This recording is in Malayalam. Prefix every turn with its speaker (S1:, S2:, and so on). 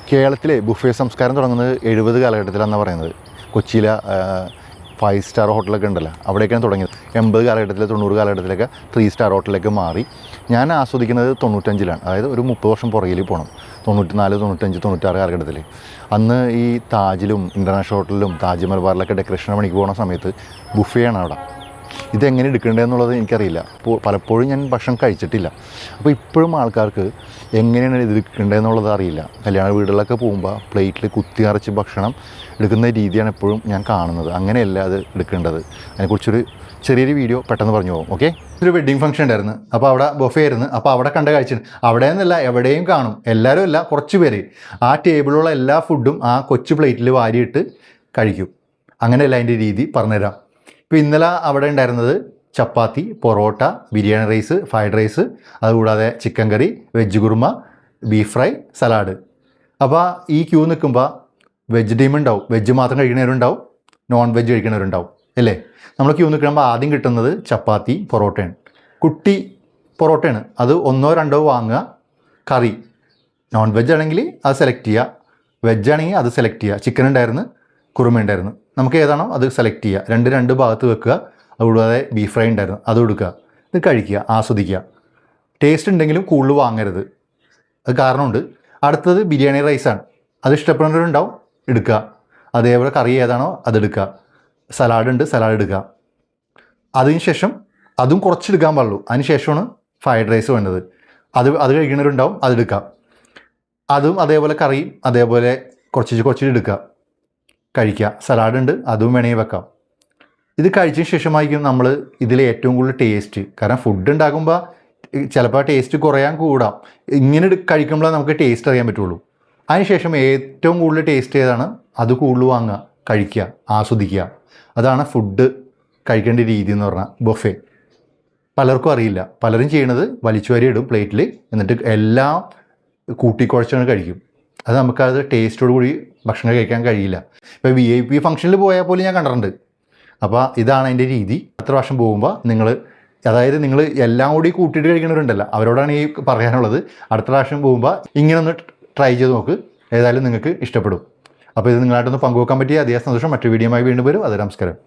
S1: കേരളത്തിലെ ബുഫേ സംസ്കാരം തുടങ്ങുന്നത് 70 കാലഘട്ടത്തിലാണെന്നാണ് പറയുന്നത്. കൊച്ചിയിലെ 5 സ്റ്റാർ ഹോട്ടലൊക്കെ ഉണ്ടല്ലോ, അവിടെയൊക്കെയാണ് തുടങ്ങിയത്. 80 കാലഘട്ടത്തിൽ 90 കാലഘട്ടത്തിലൊക്കെ 3 സ്റ്റാർ ഹോട്ടലിലേക്ക് മാറി. ഞാൻ ആസ്വദിക്കുന്നത് 95-ലാണ്, അതായത് ഒരു 30 വർഷം പുറകിൽ പോകണം. 94, 95, 96 കാലഘട്ടത്തിൽ. അന്ന് ഈ താജിലും ഇൻ്റർനാഷണൽ ഹോട്ടലിലും താജ് മലബാറിലൊക്കെ ഡെക്കറേഷൻ പണിക്ക് പോകുന്ന സമയത്ത് ബുഫേയാണ് അവിടെ. ഇതെങ്ങനെ എടുക്കേണ്ടതെന്നുള്ളത് എനിക്കറിയില്ല. അപ്പോൾ പലപ്പോഴും ഞാൻ ഭക്ഷണം കഴിച്ചിട്ടില്ല. അപ്പോൾ ഇപ്പോഴും ആൾക്കാർക്ക് എങ്ങനെയാണ് ഇത് എടുക്കേണ്ടതെന്നുള്ളത് അറിയില്ല. കല്യാണ വീടുകളിലൊക്കെ പോകുമ്പോൾ പ്ലേറ്റിൽ കുത്തി അരച്ച് ഭക്ഷണം എടുക്കുന്ന രീതിയാണ് എപ്പോഴും ഞാൻ കാണുന്നത്. അങ്ങനെയല്ല അത് എടുക്കേണ്ടത്. അതിനെക്കുറിച്ചൊരു ചെറിയൊരു വീഡിയോ പെട്ടെന്ന് പറഞ്ഞു പോകും. ഓക്കെ, ഒരു വെഡ്ഡിങ് ഫംഗ്ഷൻ ഉണ്ടായിരുന്നു. അപ്പോൾ അവിടെ ബൊഫേ ആയിരുന്നു. അപ്പോൾ അവിടെ കണ്ട കാഴ്ച അവിടെ നിന്നല്ല എവിടെയും കാണും. എല്ലാവരും അല്ല, കുറച്ച് പേര് ആ ടേബിളിലുള്ള എല്ലാ ഫുഡും ആ കൊച്ചു പ്ലേറ്റിൽ വാരിയിട്ട് കഴിക്കും. അങ്ങനെയല്ല അതിൻ്റെ രീതി പറഞ്ഞുതരാം. ഇപ്പോൾ ഇന്നലെ അവിടെ ഉണ്ടായിരുന്നത് chapati, parotta, biryani rice, fried rice, അതുകൂടാതെ chicken curry, veg kurma, beef fry, salad. അപ്പോൾ ഈ ക്യൂ നിൽക്കുമ്പോൾ വെജ് ടീം ഉണ്ടാവും. വെജ് മാത്രം കഴിക്കുന്നവരുണ്ടാവും, നോൺ വെജ് കഴിക്കുന്നവരുണ്ടാവും അല്ലേ. നമ്മൾ ക്യൂ നിൽക്കുമ്പോൾ ആദ്യം കിട്ടുന്നത് ചപ്പാത്തി, പൊറോട്ടയാണ്. കുട്ടി പൊറോട്ടയാണ്. അത് 1 or 2 വാങ്ങുക. കറി നോൺ വെജ് ആണെങ്കിൽ അത് സെലക്ട് ചെയ്യുക, വെജ് ആണെങ്കിൽ അത് സെലക്ട് ചെയ്യുക. ചിക്കൻ ഉണ്ടായിരുന്നു, കുറുമ ഉണ്ടായിരുന്നു. നമുക്ക് ഏതാണോ അത് സെലക്ട് ചെയ്യുക. രണ്ട് ഭാഗത്ത് വെക്കുക. അതുകൂടാതെ ബീഫ് ഫ്രൈ ഉണ്ടായിരുന്നു, അത് കൊടുക്കുക. ഇത് കഴിക്കുക, ആസ്വദിക്കുക. ടേസ്റ്റ് ഉണ്ടെങ്കിലും കൂടുതൽ വാങ്ങരുത്, അത് കാരണമുണ്ട്. അടുത്തത് ബിരിയാണി റൈസാണ്. അത് ഇഷ്ടപ്പെടുന്നവരുണ്ടാവും, എടുക്കുക. അതേപോലെ കറി ഏതാണോ അതെടുക്കുക. സലാഡ് ഉണ്ട്, സലാഡ് എടുക്കുക. അതിന് ശേഷം അതും കുറച്ചെടുക്കാൻ പാടുള്ളൂ. അതിന് ശേഷമാണ് ഫ്രൈഡ് റൈസ് വേണ്ടത്. അത് കഴിക്കുന്നവരുണ്ടാവും, അതെടുക്കുക. അതും അതേപോലെ കറിയും അതേപോലെ കുറച്ച് എടുക്കുക, കഴിക്കുക. സലാഡ് ഉണ്ട്, അതും വേണമെങ്കിൽ വെക്കാം. ഇത് കഴിച്ചതിന് ശേഷമായിരിക്കും നമ്മൾ ഇതിൽ ഏറ്റവും കൂടുതൽ ടേസ്റ്റ്. കാരണം ഫുഡ് ഉണ്ടാക്കുമ്പോൾ ചിലപ്പോൾ ടേസ്റ്റ് കുറയാൻ കൂടാം. ഇങ്ങനെ കഴിക്കുമ്പോഴേ നമുക്ക് ടേസ്റ്റ് അറിയാൻ പറ്റുള്ളൂ. അതിനുശേഷം ഏറ്റവും കൂടുതൽ ടേസ്റ്റ് ഏതാണ് അത് കൂടുതൽ വാങ്ങുക, കഴിക്കുക, ആസ്വദിക്കുക. അതാണ് ഫുഡ് കഴിക്കേണ്ട രീതി എന്ന് പറഞ്ഞാൽ. ബൊഫേ പലർക്കും അറിയില്ല. പലരും ചെയ്യണത് വലിച്ചു വാരി ഇടും പ്ലേറ്റിൽ, എന്നിട്ട് എല്ലാം കൂട്ടിക്കുഴച്ചാണ് കഴിക്കും. അത് നമുക്കത് ടേസ്റ്റോട് കൂടി ഭക്ഷണം കഴിക്കാൻ കഴിയില്ല. ഇപ്പോൾ VIP ഫംഗ്ഷനിൽ പോയാൽ പോലും ഞാൻ കണ്ടിട്ടുണ്ട്. അപ്പോൾ ഇതാണ് അതിൻ്റെ രീതി. അടുത്ത പ്രാവശ്യം പോകുമ്പോൾ അതായത് നിങ്ങൾ എല്ലാം കൂടി കൂട്ടിയിട്ട് കഴിക്കുന്നവരുണ്ടല്ലോ, അവരോടാണ് ഈ പറയാനുള്ളത്. അടുത്ത പ്രാവശ്യം പോകുമ്പോൾ ഇങ്ങനെ ഒന്ന് ട്രൈ ചെയ്ത് നോക്ക്. ഏതായാലും നിങ്ങൾക്ക് ഇഷ്ടപ്പെടും. അപ്പോൾ ഇത് നിങ്ങളായിട്ടൊന്ന് പങ്കുവെക്കാൻ പറ്റിയ അതേ സന്തോഷം. മറ്റു വീഡിയോയുമായി വീണ്ടും വരും. അത് നമസ്കാരം.